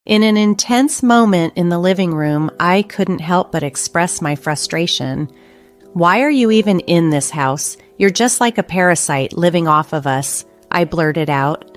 In an intense moment in the living room, I couldn't help but express my frustration. "Why are you even in this house? You're just like a parasite living off of us," I blurted out.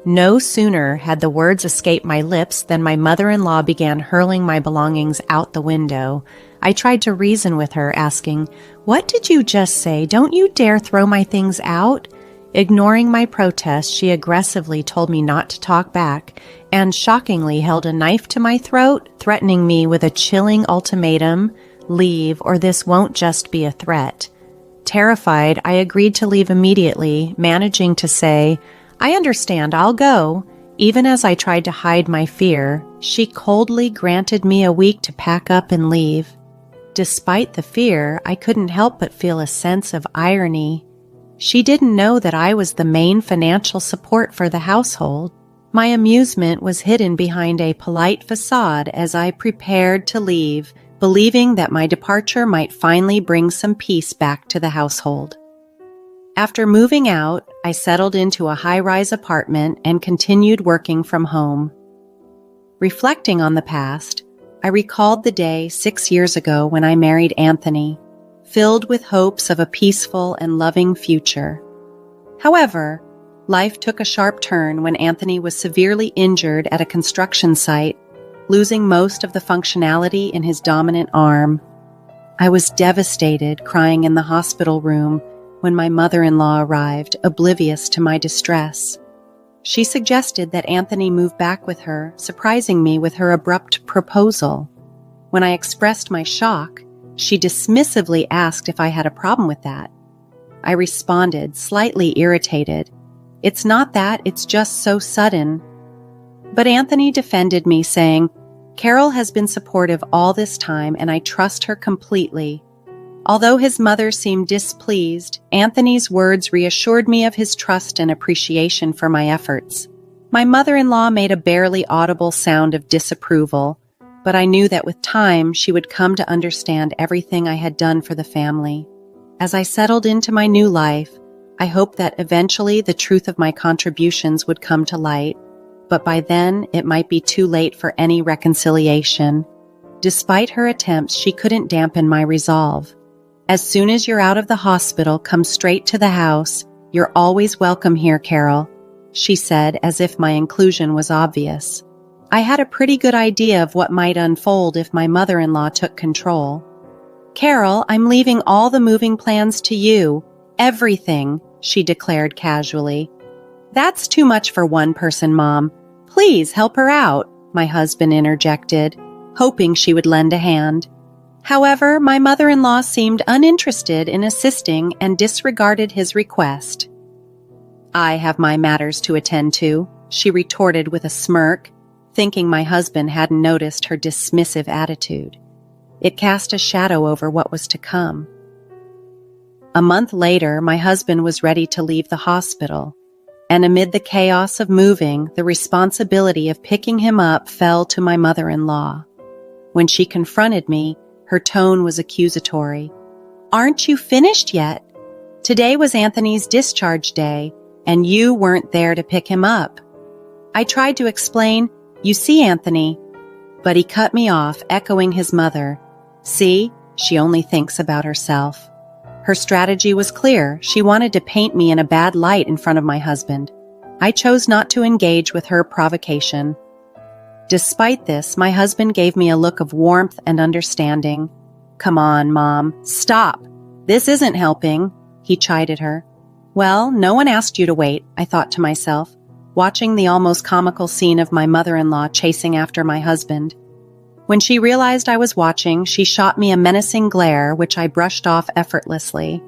No sooner had the words escaped my lips than my mother-in-law began hurling my belongings out the window. I tried to reason with her, asking, "What did you just say? Don't you dare throw my things out?" Ignoring my protest, she aggressively told me not to talk back and shockingly held a knife to my throat, threatening me with a chilling ultimatum: "Leave, or this won't just be a threat." Terrified, I agreed to leave immediately, managing to say, "I understand, I'll go." Even as I tried to hide my fear, she coldly granted me a week to pack up and leave. Despite the fear, I couldn't help but feel a sense of irony. She didn't know that I was the main financial support for the household. My amusement was hidden behind a polite facade as I prepared to leave, believing that my departure might finally bring some peace back to the household. After moving out, I settled into a high-rise apartment and continued working from home. Reflecting on the past, I recalled the day 6 years ago when I married Anthony, filled with hopes of a peaceful and loving future. However, life took a sharp turn when Anthony was severely injured at a construction site, losing most of the functionality in his dominant arm. I was devastated, crying in the hospital room when my mother-in-law arrived, oblivious to my distress. She suggested that Anthony move back with her, surprising me with her abrupt proposal. When I expressed my shock, she dismissively asked if I had a problem with that. I responded, slightly irritated, "It's not that, it's just so sudden." But Anthony defended me, saying, "Carol has been supportive all this time and I trust her completely." Although his mother seemed displeased, Anthony's words reassured me of his trust and appreciation for my efforts. My mother-in-law made a barely audible sound of disapproval, but I knew that with time she would come to understand everything I had done for the family. As I settled into my new life, I hoped that eventually the truth of my contributions would come to light, but by then it might be too late for any reconciliation. Despite her attempts, she couldn't dampen my resolve. "As soon as you're out of the hospital, come straight to the house. You're always welcome here, Carol," she said, as if my inclusion was obvious. I had a pretty good idea of what might unfold if my mother-in-law took control. "Carol, I'm leaving all the moving plans to you. Everything," she declared casually. "That's too much for one person, Mom. Please help her out," my husband interjected, hoping she would lend a hand. However, my mother-in-law seemed uninterested in assisting and disregarded his request. "I have my matters to attend to," she retorted with a smirk, thinking my husband hadn't noticed her dismissive attitude. It cast a shadow over what was to come. A month later, my husband was ready to leave the hospital, and amid the chaos of moving, the responsibility of picking him up fell to my mother-in-law. When she confronted me, her tone was accusatory. "Aren't you finished yet? Today was Anthony's discharge day, and you weren't there to pick him up." I tried to explain, "You see, Anthony," but he cut me off, echoing his mother. "See, she only thinks about herself." Her strategy was clear. She wanted to paint me in a bad light in front of my husband. I chose not to engage with her provocation. Despite this, my husband gave me a look of warmth and understanding. "Come on, Mom, stop. This isn't helping," he chided her. "Well, no one asked you to wait," I thought to myself, watching the almost comical scene of my mother-in-law chasing after my husband. When she realized I was watching, she shot me a menacing glare, which I brushed off effortlessly.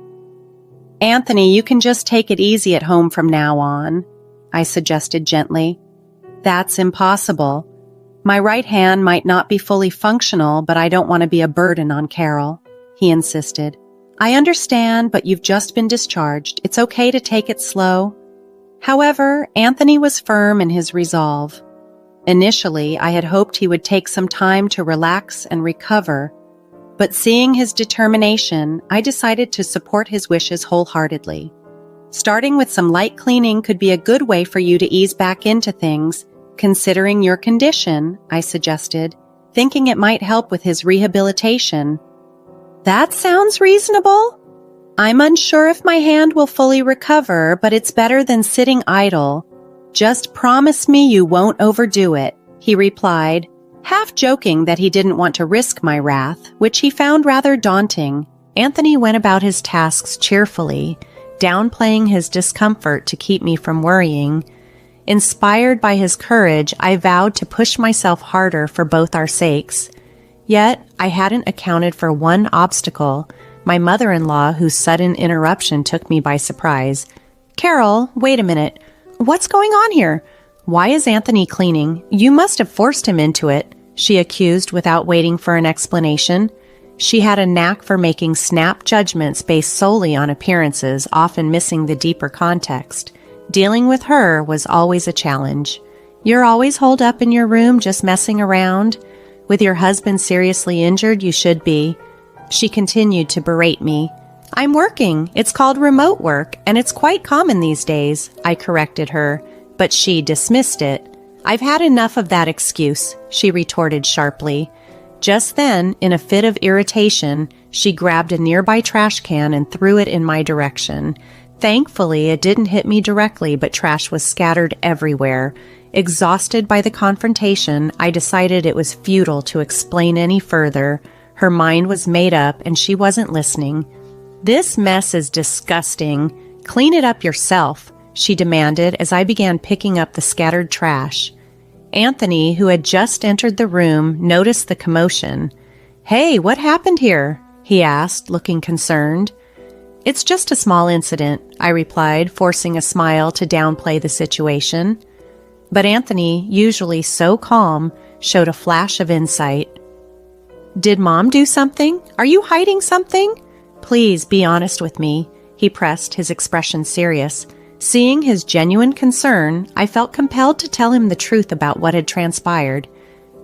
"Anthony, you can just take it easy at home from now on," I suggested gently. "That's impossible. My right hand might not be fully functional, but I don't want to be a burden on Carol," he insisted. "I understand, but you've just been discharged. It's okay to take it slow." However, Anthony was firm in his resolve. Initially, I had hoped he would take some time to relax and recover, but seeing his determination, I decided to support his wishes wholeheartedly. "Starting with some light cleaning could be a good way for you to ease back into things. Considering your condition, I suggested, thinking it might help with his rehabilitation. That sounds reasonable. I'm unsure if my hand will fully recover, but it's better than sitting idle. Just promise me you won't overdo it, he replied, half joking that he didn't want to risk my wrath, which he found rather daunting. Anthony went about his tasks cheerfully, downplaying his discomfort to keep me from worrying. Inspired by his courage, I vowed to push myself harder for both our sakes. Yet, I hadn't accounted for one obstacle, my mother-in-law, whose sudden interruption took me by surprise. Carol, wait a minute. What's going on here? Why is Anthony cleaning? You must have forced him into it, she accused without waiting for an explanation. She had a knack for making snap judgments based solely on appearances, often missing the deeper context. Dealing with her was always a challenge. You're always holed up in your room just messing around. With your husband seriously injured, you should be. She continued to berate me. I'm working. It's called remote work, and it's quite common these days, I corrected her, but she dismissed it. I've had enough of that excuse, she retorted sharply. Just then, in a fit of irritation, she grabbed a nearby trash can and threw it in my direction. Thankfully, it didn't hit me directly, but trash was scattered everywhere. Exhausted by the confrontation, I decided it was futile to explain any further. Her mind was made up, and she wasn't listening. This mess is disgusting. Clean it up yourself, she demanded as I began picking up the scattered trash. Anthony, who had just entered the room, noticed the commotion. Hey, what happened here? He asked, looking concerned. It's just a small incident, I replied, forcing a smile to downplay the situation. But Anthony, usually so calm, showed a flash of insight. Did Mom do something? Are you hiding something? Please be honest with me, he pressed, his expression serious. Seeing his genuine concern, I felt compelled to tell him the truth about what had transpired.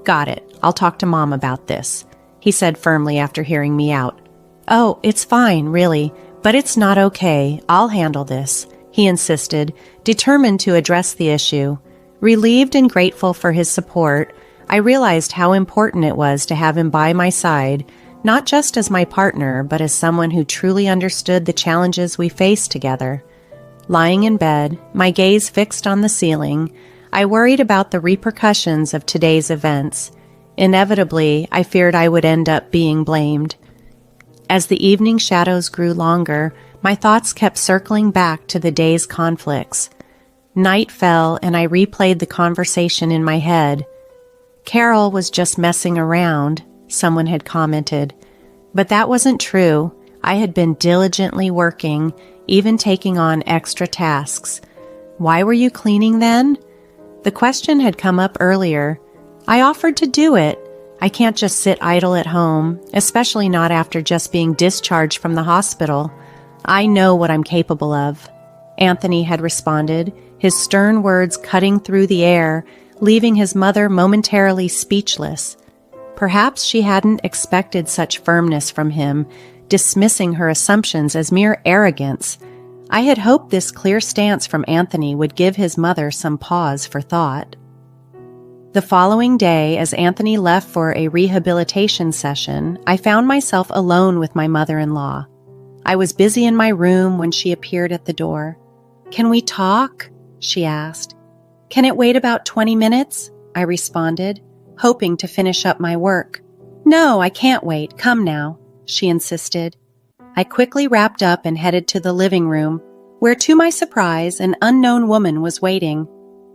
Got it. I'll talk to Mom about this, he said firmly after hearing me out. Oh, it's fine, really, but it's not okay. I'll handle this, he insisted, determined to address the issue. Relieved and grateful for his support, I realized how important it was to have him by my side, not just as my partner, but as someone who truly understood the challenges we faced together. Lying in bed, my gaze fixed on the ceiling, I worried about the repercussions of today's events. Inevitably, I feared I would end up being blamed. As the evening shadows grew longer, my thoughts kept circling back to the day's conflicts. Night fell, and I replayed the conversation in my head. Carol was just messing around, someone had commented. But that wasn't true. I had been diligently working, even taking on extra tasks. Why were you cleaning then? The question had come up earlier. I offered to do it. I can't just sit idle at home, especially not after just being discharged from the hospital. I know what I'm capable of, Anthony had responded, his stern words cutting through the air, leaving his mother momentarily speechless. Perhaps she hadn't expected such firmness from him, dismissing her assumptions as mere arrogance. I had hoped this clear stance from Anthony would give his mother some pause for thought. The following day, as Anthony left for a rehabilitation session, I found myself alone with my mother-in-law. I was busy in my room when she appeared at the door. "Can we talk?" she asked. "Can it wait about 20 minutes?" I responded, hoping to finish up my work. "No, I can't wait. Come now," she insisted. I quickly wrapped up and headed to the living room, where, to my surprise, an unknown woman was waiting.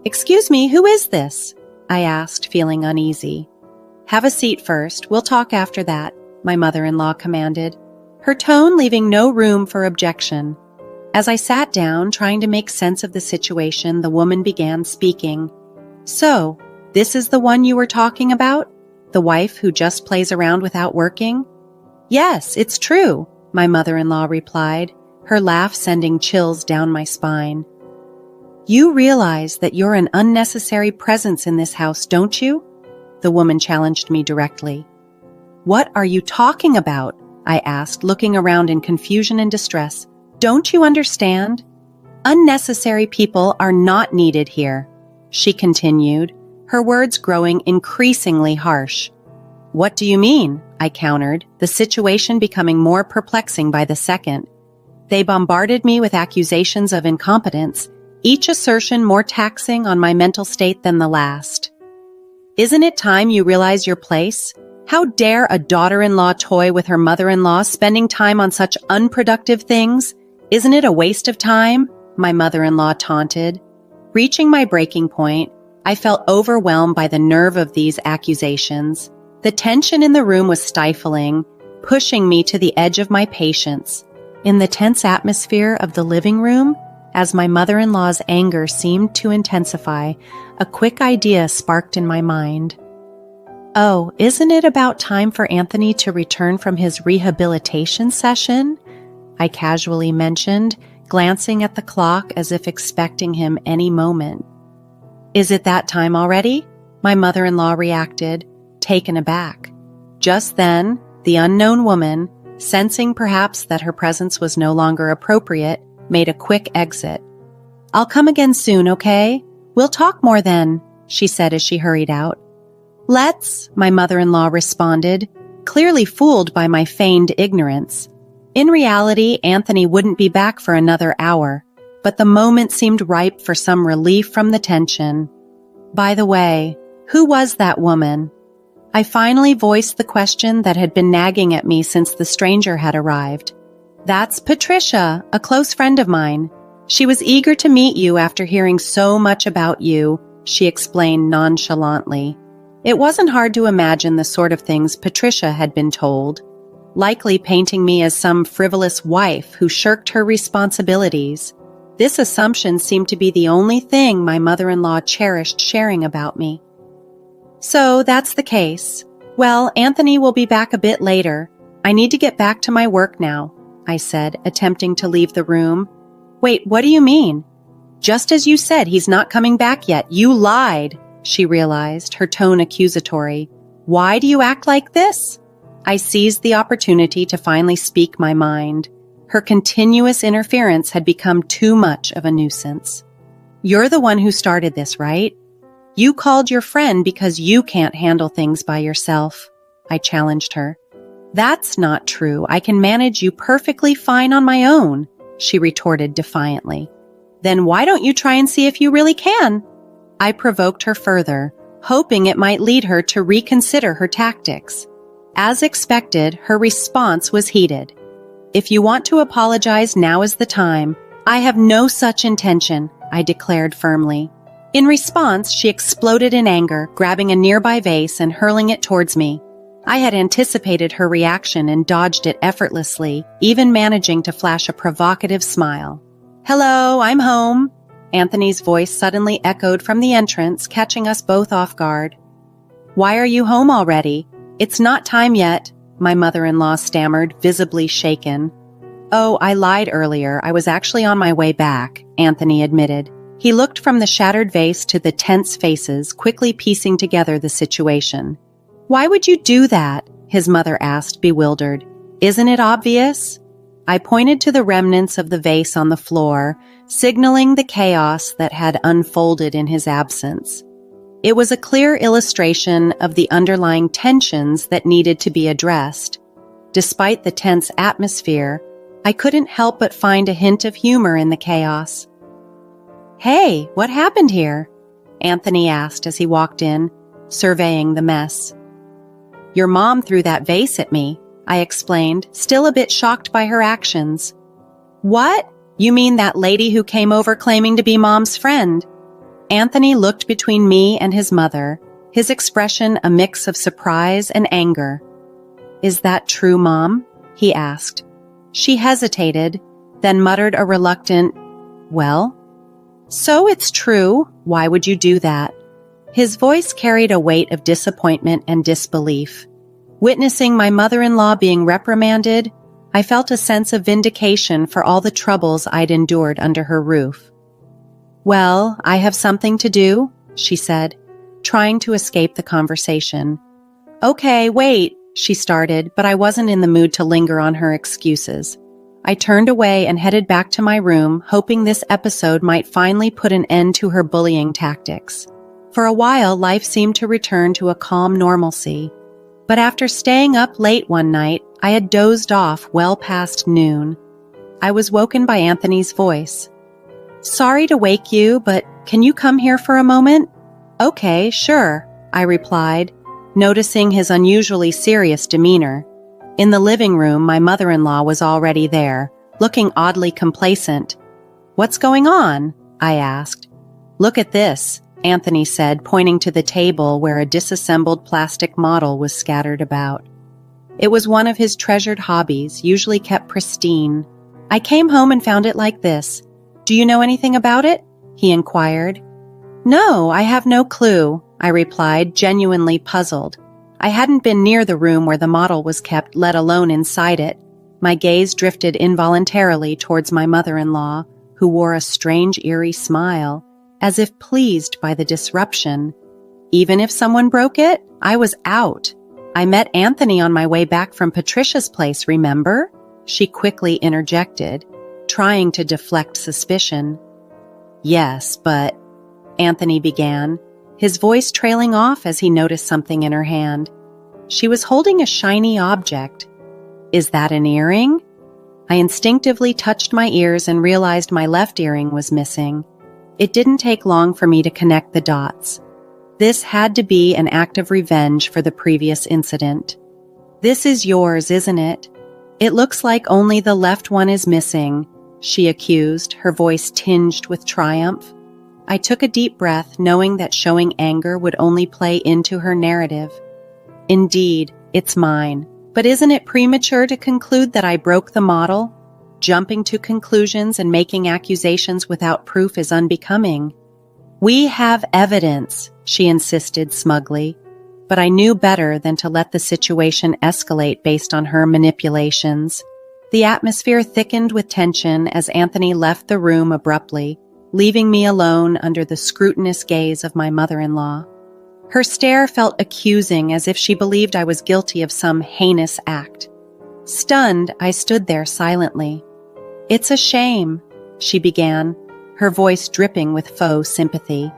"Excuse me, who is this?" I asked, feeling uneasy. "Have a seat first. We'll talk after that," my mother-in-law commanded, her tone leaving no room for objection. As I sat down, trying to make sense of the situation, the woman began speaking. "So, this is the one you were talking about? The wife who just plays around without working?" "Yes, it's true," my mother-in-law replied, her laugh sending chills down my spine. "You realize that you're an unnecessary presence in this house, don't you?" The woman challenged me directly. "What are you talking about?" I asked, looking around in confusion and distress. "Don't you understand? Unnecessary people are not needed here," she continued, her words growing increasingly harsh. "What do you mean?" I countered, the situation becoming more perplexing by the second. They bombarded me with accusations of incompetence, each assertion more taxing on my mental state than the last. "Isn't it time you realize your place? How dare a daughter-in-law toy with her mother-in-law, spending time on such unproductive things? Isn't it a waste of time?" my mother-in-law taunted. Reaching my breaking point, I felt overwhelmed by the nerve of these accusations. The tension in the room was stifling, pushing me to the edge of my patience. In the tense atmosphere of the living room, as my mother-in-law's anger seemed to intensify, a quick idea sparked in my mind. "Oh, isn't it about time for Anthony to return from his rehabilitation session?" I casually mentioned, glancing at the clock as if expecting him any moment. "Is it that time already?" my mother-in-law reacted, taken aback. Just then, the unknown woman, sensing perhaps that her presence was no longer appropriate, made a quick exit. "I'll come again soon, okay? We'll talk more then," she said as she hurried out. "Let's," my mother-in-law responded, clearly fooled by my feigned ignorance. In reality, Anthony wouldn't be back for another hour, but the moment seemed ripe for some relief from the tension. "By the way, who was that woman?" I finally voiced the question that had been nagging at me since the stranger had arrived. "That's Patricia, a close friend of mine. She was eager to meet you after hearing so much about you," she explained nonchalantly. It wasn't hard to imagine the sort of things Patricia had been told, likely painting me as some frivolous wife who shirked her responsibilities. This assumption seemed to be the only thing my mother-in-law cherished sharing about me. "So that's the case. Well, Anthony will be back a bit later. I need to get back to my work now," I said, attempting to leave the room. "Wait, what do you mean?" "Just as you said, he's not coming back yet. You lied," she realized, her tone accusatory. "Why do you act like this?" I seized the opportunity to finally speak my mind. Her continuous interference had become too much of a nuisance. "You're the one who started this, right? You called your friend because you can't handle things by yourself," I challenged her. "That's not true. I can manage you perfectly fine on my own," she retorted defiantly. "Then why don't you try and see if you really can?" I provoked her further, hoping it might lead her to reconsider her tactics. As expected, her response was heated. "If you want to apologize, now is the time. I have no such intention," I declared firmly. In response, she exploded in anger, grabbing a nearby vase and hurling it towards me. I had anticipated her reaction and dodged it effortlessly, even managing to flash a provocative smile. "Hello, I'm home." Anthony's voice suddenly echoed from the entrance, catching us both off guard. "Why are you home already? It's not time yet," my mother-in-law stammered, visibly shaken. "Oh, I lied earlier. I was actually on my way back," Anthony admitted. He looked from the shattered vase to the tense faces, quickly piecing together the situation. "Why would you do that?" his mother asked, bewildered. "Isn't it obvious?" I pointed to the remnants of the vase on the floor, signaling the chaos that had unfolded in his absence. It was a clear illustration of the underlying tensions that needed to be addressed. Despite the tense atmosphere, I couldn't help but find a hint of humor in the chaos. "Hey, what happened here?" Anthony asked as he walked in, surveying the mess. "Your mom threw that vase at me," I explained, still a bit shocked by her actions. "What? You mean that lady who came over claiming to be Mom's friend?" Anthony looked between me and his mother, his expression a mix of surprise and anger. "Is that true, Mom?" he asked. She hesitated, then muttered a reluctant, "Well?" "So it's true. Why would you do that?" His voice carried a weight of disappointment and disbelief. Witnessing my mother-in-law being reprimanded, I felt a sense of vindication for all the troubles I'd endured under her roof. "Well, I have something to do," she said, trying to escape the conversation. "Okay, wait," she started, but I wasn't in the mood to linger on her excuses. I turned away and headed back to my room, hoping this episode might finally put an end to her bullying tactics. For a while, life seemed to return to a calm normalcy. But after staying up late one night, I had dozed off well past noon. I was woken by Anthony's voice. "Sorry to wake you, but can you come here for a moment?" "Okay, sure," I replied, noticing his unusually serious demeanor. In the living room, my mother-in-law was already there, looking oddly complacent. "What's going on?" I asked. "Look at this," Anthony said, pointing to the table where a disassembled plastic model was scattered about. It was one of his treasured hobbies, usually kept pristine. "I came home and found it like this. Do you know anything about it?" he inquired. "No, I have no clue," I replied, genuinely puzzled. I hadn't been near the room where the model was kept, let alone inside it. My gaze drifted involuntarily towards my mother-in-law, who wore a strange, eerie smile, as if pleased by the disruption. Even if someone broke it, I was out. "I met Anthony on my way back from Patricia's place, remember?" she quickly interjected, trying to deflect suspicion. "Yes, but—" Anthony began, his voice trailing off as he noticed something in her hand. She was holding a shiny object. "Is that an earring?" I instinctively touched my ears and realized my left earring was missing. It didn't take long for me to connect the dots. This had to be an act of revenge for the previous incident. "This is yours, isn't it? It looks like only the left one is missing," she accused, her voice tinged with triumph. I took a deep breath, knowing that showing anger would only play into her narrative. "Indeed, it's mine. But isn't it premature to conclude that I broke the model? Jumping to conclusions and making accusations without proof is unbecoming." "We have evidence," she insisted smugly. But I knew better than to let the situation escalate based on her manipulations. The atmosphere thickened with tension as Anthony left the room abruptly, leaving me alone under the scrutinous gaze of my mother-in-law. Her stare felt accusing, as if she believed I was guilty of some heinous act. Stunned, I stood there silently. "It's a shame," she began, her voice dripping with faux sympathy.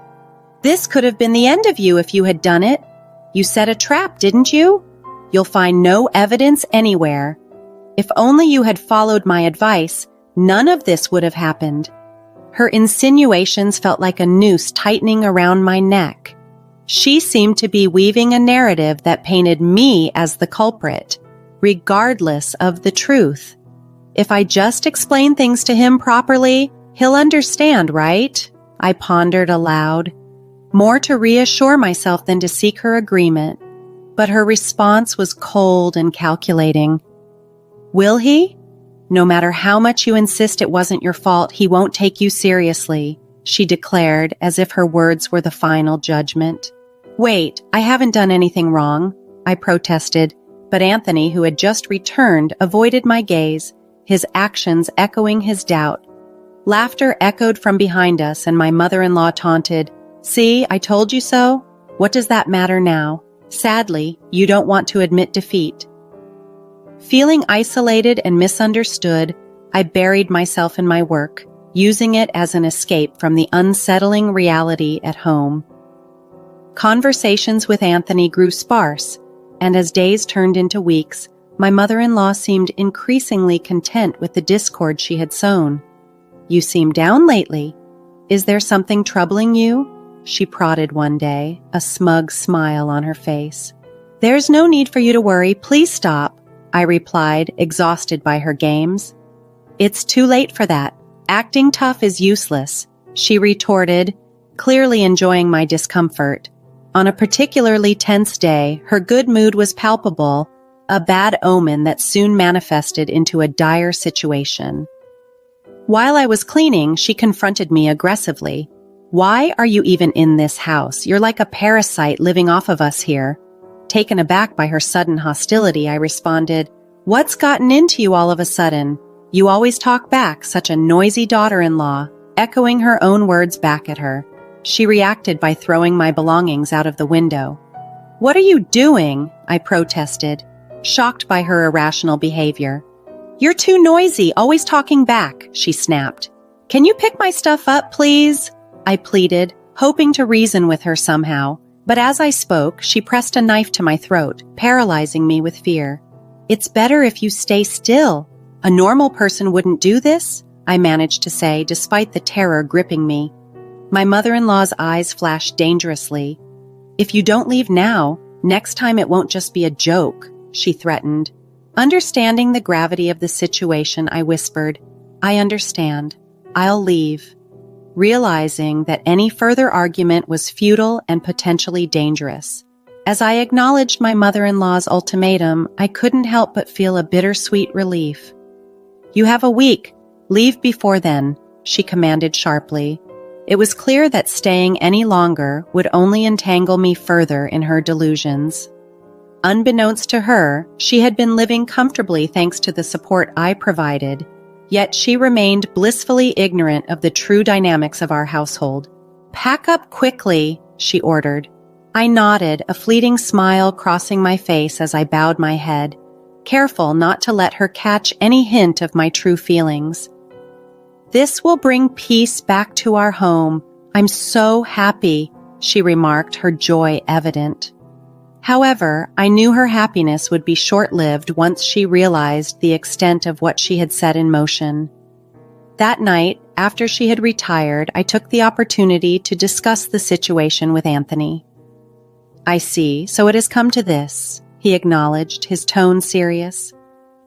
"This could have been the end of you if you had done it. You set a trap, didn't you? You'll find no evidence anywhere. If only you had followed my advice, none of this would have happened." Her insinuations felt like a noose tightening around my neck. She seemed to be weaving a narrative that painted me as the culprit, regardless of the truth. If I just explain things to him properly, he'll understand, right? I pondered aloud, more to reassure myself than to seek her agreement. But her response was cold and calculating. "Will he? No matter how much you insist it wasn't your fault, he won't take you seriously," she declared, as if her words were the final judgment. "Wait, I haven't done anything wrong," I protested, but Anthony, who had just returned, avoided my gaze, his actions echoing his doubt. Laughter echoed from behind us, and my mother-in-law taunted, "See, I told you so? What does that matter now? Sadly, you don't want to admit defeat." Feeling isolated and misunderstood, I buried myself in my work, using it as an escape from the unsettling reality at home. Conversations with Anthony grew sparse, and as days turned into weeks, my mother-in-law seemed increasingly content with the discord she had sown. "You seem down lately. Is there something troubling you?" she prodded one day, a smug smile on her face. "There's no need for you to worry. Please stop," I replied, exhausted by her games. "It's too late for that. Acting tough is useless," she retorted, clearly enjoying my discomfort. On a particularly tense day, her good mood was palpable, a bad omen that soon manifested into a dire situation. While I was cleaning, she confronted me aggressively. "Why are you even in this house? You're like a parasite living off of us here." Taken aback by her sudden hostility, I responded, "What's gotten into you all of a sudden? You always talk back, such a noisy daughter-in-law," echoing her own words back at her. She reacted by throwing my belongings out of the window. "What are you doing?" I protested, shocked by her irrational behavior. "You're too noisy, always talking back," she snapped. "Can you pick my stuff up, please?" I pleaded, hoping to reason with her somehow, but as I spoke, she pressed a knife to my throat, paralyzing me with fear. "It's better if you stay still. A normal person wouldn't do this," I managed to say, despite the terror gripping me. My mother-in-law's eyes flashed dangerously. "If you don't leave now, next time it won't just be a joke," she threatened. Understanding the gravity of the situation, I whispered, "I understand. I'll leave," realizing that any further argument was futile and potentially dangerous. As I acknowledged my mother-in-law's ultimatum, I couldn't help but feel a bittersweet relief. "You have a week. Leave before then," she commanded sharply. It was clear that staying any longer would only entangle me further in her delusions. Unbeknownst to her, she had been living comfortably thanks to the support I provided, yet she remained blissfully ignorant of the true dynamics of our household. "Pack up quickly," she ordered. I nodded, a fleeting smile crossing my face as I bowed my head, careful not to let her catch any hint of my true feelings. "This will bring peace back to our home. I'm so happy," she remarked, her joy evident. However, I knew her happiness would be short-lived once she realized the extent of what she had set in motion. That night, after she had retired, I took the opportunity to discuss the situation with Anthony. "I see, so it has come to this," he acknowledged, his tone serious.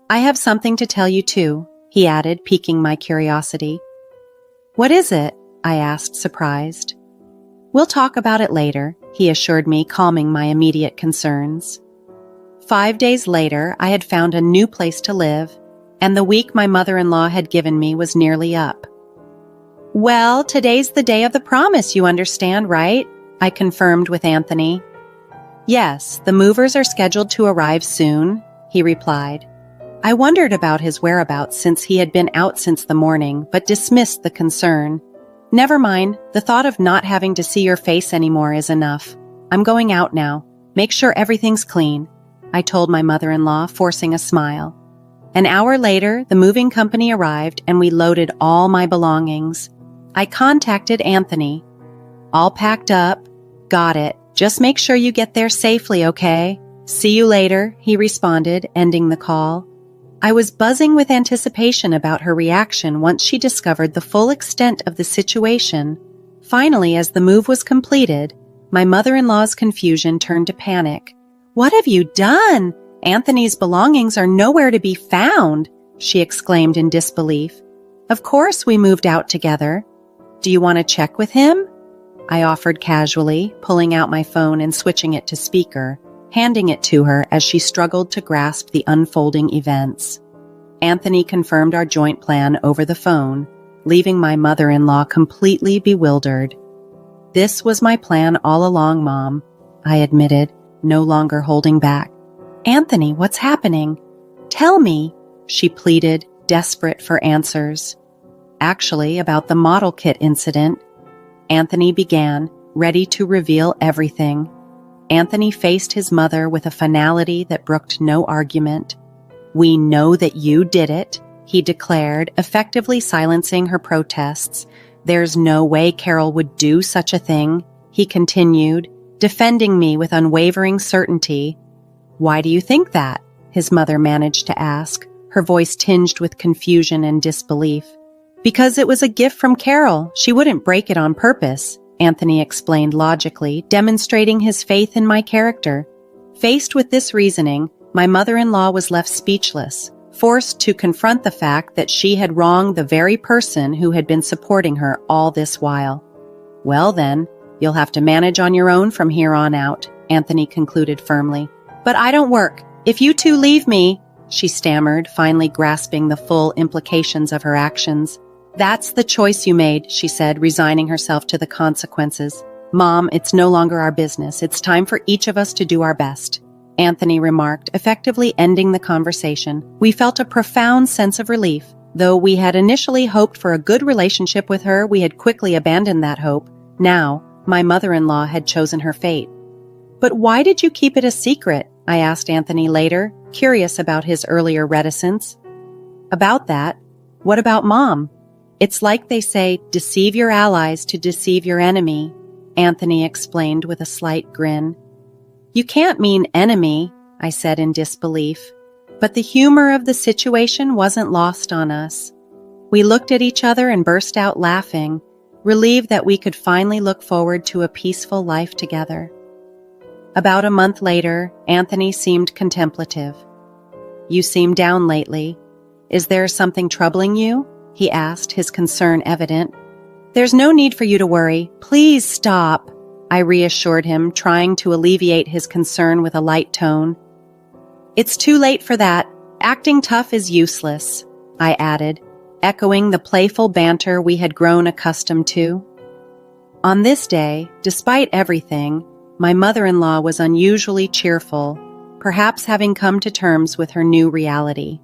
"I have something to tell you too," he added, piquing my curiosity. "What is it?" I asked, surprised. "We'll talk about it later," he assured me, calming my immediate concerns. 5 days later, I had found a new place to live, and the week my mother-in-law had given me was nearly up. "Well, today's the day of the promise, you understand, right?" I confirmed with Anthony. "Yes, the movers are scheduled to arrive soon," he replied. I wondered about his whereabouts since he had been out since the morning, but dismissed the concern. "Never mind, the thought of not having to see your face anymore is enough. I'm going out now. Make sure everything's clean," I told my mother-in-law, forcing a smile. An hour later, the moving company arrived and we loaded all my belongings. I contacted Anthony. "All packed up. Got it. Just make sure you get there safely, okay? See you later," he responded, ending the call. I was buzzing with anticipation about her reaction once she discovered the full extent of the situation. Finally, as the move was completed, my mother-in-law's confusion turned to panic. "What have you done? Anthony's belongings are nowhere to be found," she exclaimed in disbelief. "Of course we moved out together. Do you want to check with him?" I offered casually, pulling out my phone and switching it to speaker, handing it to her as she struggled to grasp the unfolding events. Anthony confirmed our joint plan over the phone, leaving my mother-in-law completely bewildered. "This was my plan all along, Mom," I admitted, no longer holding back. "Anthony, what's happening? Tell me," she pleaded, desperate for answers. "Actually, about the model kit incident," Anthony began, ready to reveal everything. Anthony faced his mother with a finality that brooked no argument. "We know that you did it," he declared, effectively silencing her protests. "There's no way Carol would do such a thing," he continued, defending me with unwavering certainty. "Why do you think that?" his mother managed to ask, her voice tinged with confusion and disbelief. "Because it was a gift from Carol. She wouldn't break it on purpose," Anthony explained logically, demonstrating his faith in my character. Faced with this reasoning, my mother-in-law was left speechless, forced to confront the fact that she had wronged the very person who had been supporting her all this while. "Well then, you'll have to manage on your own from here on out," Anthony concluded firmly. "But I don't work. If you two leave me," she stammered, finally grasping the full implications of her actions. "That's the choice you made," she said, resigning herself to the consequences. "Mom, it's no longer our business. It's time for each of us to do our best," Anthony remarked, effectively ending the conversation. We felt a profound sense of relief. Though we had initially hoped for a good relationship with her, we had quickly abandoned that hope. Now, my mother-in-law had chosen her fate. "But why did you keep it a secret?" I asked Anthony later, curious about his earlier reticence. "About that? What about Mom? It's like they say, deceive your allies to deceive your enemy." Anthony explained with a slight grin. You can't mean enemy, I said in disbelief, but the humor of the situation wasn't lost on us. We looked at each other and burst out laughing, relieved that we could finally look forward to a peaceful life together. About a month later, Anthony seemed contemplative. You seem down lately. Is there something troubling you? He asked, his concern evident. There's no need for you to worry. Please stop, I reassured him, trying to alleviate his concern with a light tone. It's too late for that. Acting tough is useless, I added, echoing the playful banter we had grown accustomed to. On this day, despite everything, my mother-in-law was unusually cheerful, perhaps having come to terms with her new reality.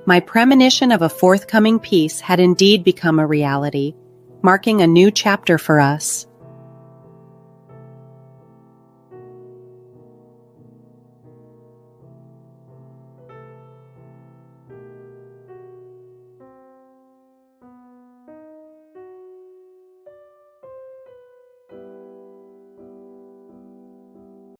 My premonition of a forthcoming peace had indeed become a reality, marking a new chapter for us.